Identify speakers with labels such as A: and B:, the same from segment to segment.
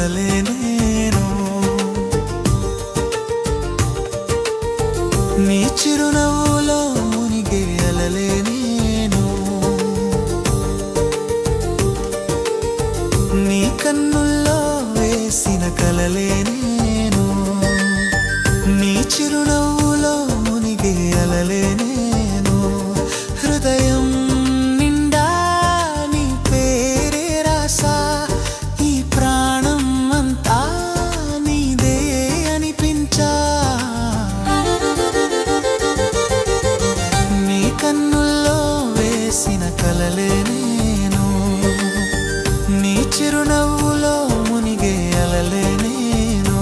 A: కలలే నేను నీ చిరునవ్వులో మునిగే అలలే నేను నీ కన్నుల్లో వేసిన కలలే నేను నీ చిరునవ్వులో మునిగే అలలే నేను హృదయం నిండా నీ పేరే రాసా ఈ ప్రాణం అంతా నీదే అనిపించా నీ కన్నుల్లో వేసిన కలలే నేను నీ చిరునవ్వులో మునిగే అలలే నేను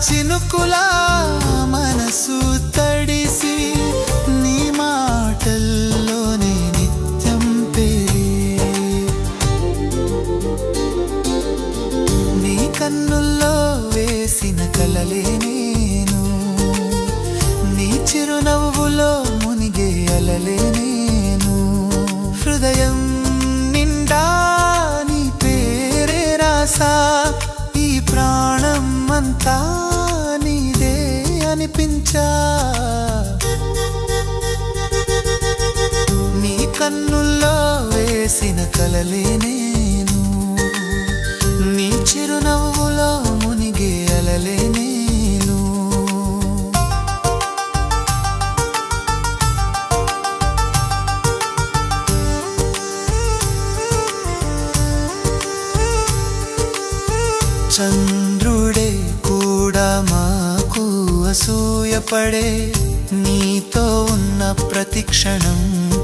A: చినుకులా మనసు తడిసి నీ మాటల్లోనే నిత్యం పేరే నీ కన్నుల్లో వేసిన కలలే నేను నీ చిరునవ్వులో మునిగే అలలే నేను హృదయం నిండా నీ పేరే రాసా ఈ ప్రాణం అంతా నీదే అనిపించా నీ కన్నుల్లో వేసిన కలలే నేను నీ చిరునవ్వులో మునిగే అలలే నేను చంద్రుడే కూడా మాకు అసూయపడే నీతో ఉన్న ప్రతి క్షణం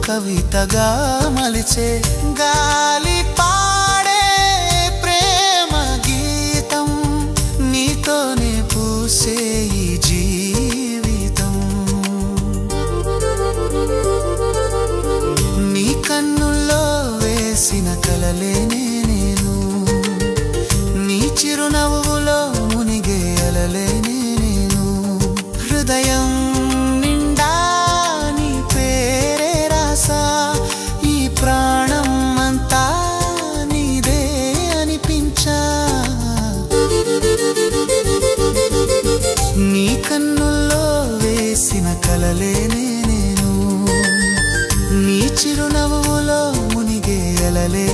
A: కవితగా మలిచే గాలి పాడే ప్రేమ గీతం నీతోనే పూసే ఈ జీవితం నీ కన్నుల్లో వేసిన కలలే నేను నీ చిరునవ్వులో మునిగే అలలే నేను హృదయం నిండా నీ పేరే రాసా ఈ ప్రాణం అంతా నీదే అనిపించా నీ కన్నుల్లో వేసిన కలలే నేను నీ చిరునవ్వులో మునిగే అలలే